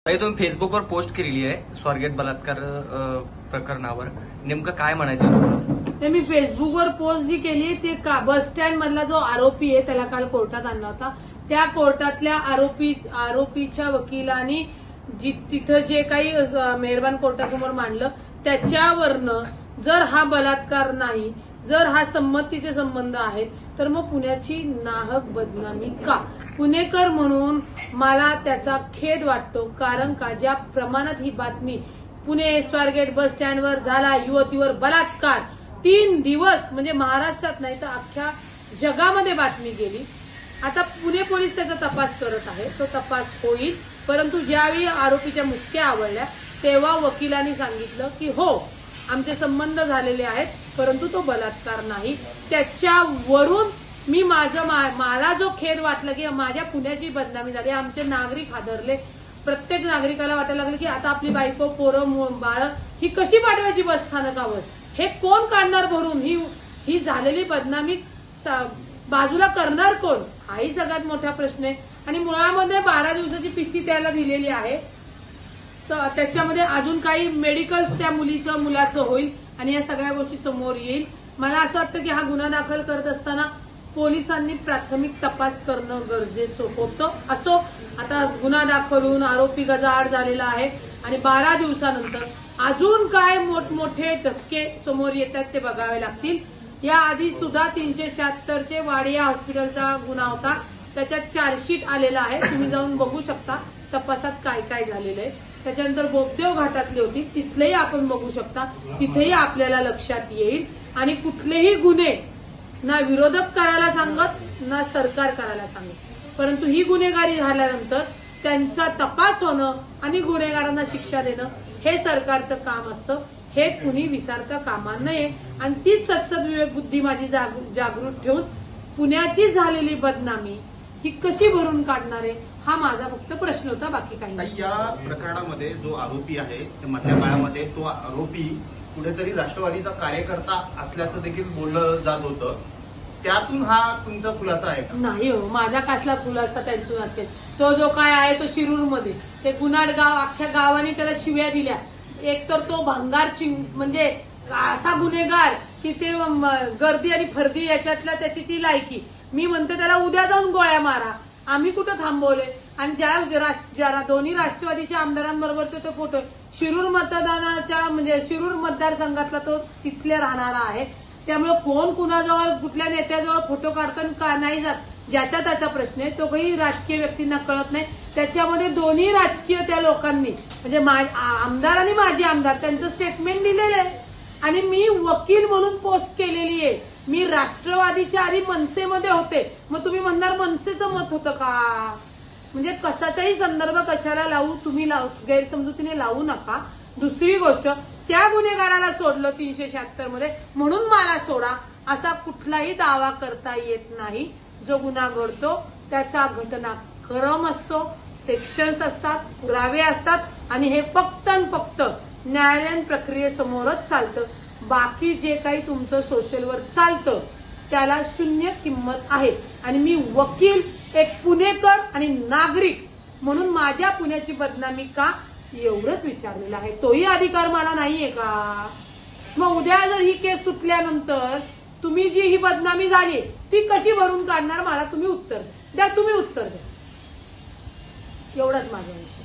ताई, तुम्ही फेसबुकवर पोस्ट केलेली आहे स्वारगेट बलात्कार प्रकरणावर, नेमकं काय म्हणायचं तुम्हाला? मी फेसबुकवर पोस्ट जी केली ती बस स्टँड मधला जो आरोपी आहे त्याला काल कोर्टात आणला होता. त्या कोर्टातल्या आरोपीच्या वकिलांनी तिथं जे काही मेहरबान कोर्टासमोर मांडलं त्याच्यावरनं जर हा बलात्कार नाही, जर हा संमतीचे संबंध आहेत, तर मग पुण्याची नाहक बदनामी का? पुणेकर म्हणून मला त्याचा खेद वाटतो. कारण का ज्या प्रमाणात ही बातमी पुणे स्वारगेट बस स्टँडवर झाला युवतीवर बलात्कार, 3 दिवस म्हणजे महाराष्ट्रात नाही तर अख्ख्या जगामध्ये बातमी गेली. आता पुणे पोलीस त्याचा तपास करत आहे, तो तपास होईल. परंतु ज्यावेळी आरोपीच्या मुसक्या आवळल्या तेव्हा वकिलांनी सांगितलं की हो आमचे संबंध झालेले आहेत, परंतु तो बलात्कार नाही. त्याच्यावरून मी मला जो खेद वाटला की माझ्या पुण्याची बदनामी झाली, आमचे नागरिक हादरले. प्रत्येक नागरिकाला वाटायला लागलं की आता आपली बायको पोरं बाळ ही कशी पाठवायची बस स्थानकावर, हे कोण काढणार भरून, ही झालेली बदनामी बाजूला करणार कोण, हाही सगळ्यात मोठा प्रश्न आहे. आणि मुळामध्ये 12 दिवसाची पीसी त्याला दिलेली आहे. त्याच्यामध्ये अजून काही मेडिकल त्या मुलाचं होईल आणि या सगळ्या गोष्टी समोर येईल. मला असं वाटतं की हा गुन्हा दाखल करत असताना पोलिसांनी प्राथमिक तपास करणं गरजेचं होतं. असो, आता गुन्हा दाखल होऊन आरोपी गजाआड झालेला आहे आणि 12 दिवसानंतर अजून काय मोठमोठे धक्के समोर येतात ते बघावे लागतील. याआधी सुद्धा 376 वाडिया हॉस्पिटलचा गुन्हा होता, त्याच्यात चार्जशीट आलेला आहे, तुम्ही जाऊन बघू शकता तपासात काय काय झालेलं आहे. त्याच्यानंतर बोगदेव घाटातली होती, तिथलेही आपण बघू शकता, तिथेही आपल्याला लक्षात येईल. आणि कुठलेही गुन्हे ना विरोधक करायला सांगत ना सरकार करायला सांगत, परंतु ही गुन्हेगारी झाल्यानंतर त्यांचा तपास होणं आणि गुन्हेगारांना शिक्षा देणं हे सरकारचं काम असतं. हे कुणी विसरता कामा नये. आणि तीच सत्सद बुद्धी माझी जागृत ठेवून पुण्याची झालेली बदनामी ही कशी भरून काढणार आहे हा माझा फक्त प्रश्न होता, बाकी काही नाही. या प्रकरणामध्ये जो आरोपी आहे मधल्या काळामध्ये तो आरोपी कुठेतरी राष्ट्रवादीचा कार्यकर्ता असल्याचं देखील बोललं जात होतं. त्यातून हा तुमचा खुलासा आहे का? नाही हो, माझा कसला खुलासा त्यातून असेल. तो जो काय आहे तो शिरूरमध्ये ते गुन्हाड गाव, अख्ख्या गावाने त्याला शिव्या दिल्या. एकतर तो भंगार म्हणजे असा गुन्हेगार की ते गर्दी आणि फर्दी याच्यातल्या त्याची ती लायकी. मी म्हणते त्याला उद्या जाऊन गोळ्या मारा, आम्ही कुठं थांबवले. आणि ज्या दोन्ही राष्ट्रवादीच्या आमदारांबरोबरचे तो फोटो शिरूर मतदानाच्या म्हणजे शिरूर मतदारसंघातला तो तिथले राहणारा आहे. त्यामुळे कोण कुणाजवळ कुठल्या नेत्याजवळ फोटो काढतं का नाही जात ज्याचा त्याचा प्रश्न आहे. तो काही राजकीय व्यक्तींना कळत नाही. त्याच्यामध्ये दोन्ही राजकीय त्या लोकांनी म्हणजे आमदार आणि माजी आमदार त्यांचं स्टेटमेंट दिलेलं आहे आणि मी वकील म्हणून पोस्ट केलेली आहे. मी राष्ट्रवादीच्या आधी मनसेमध्ये होते. मग तुम्ही म्हणणार मनसेचं मत होतं का? म्हणजे कशाचाही संदर्भ कशाला लावू तुम्ही गैरसमजुतीने लावू नका. दुसरी गोष्ट, त्या गुन्हेगाराला सोडलं 376 मध्ये म्हणून मला सोडा असा कुठलाही दावा करता येत नाही. जो गुन्हा घडतो त्याचा घटनाक्रम असतो, सेक्शन्स असतात, पुरावे असतात आणि हे फक्त आणि फक्त न्यायालयीन प्रक्रियेसमोरच चालतं. बाकी जे काही तुमचं सोशलवर चालतं त्याला शून्य किंमत आहे. आणि मी वकील, एक पुणेकर आणि नागरिक म्हणून माझ्या पुण्याची बदनामी का एवढंच विचारलेलं आहे. तोही अधिकार मला नाहीये का? मग उद्या जर ही केस सुटल्यानंतर तुम्ही जी ही बदनामी झाली ती कशी भरून काढणार मला तुम्ही उत्तर द्या. एवढंच माझा विषय.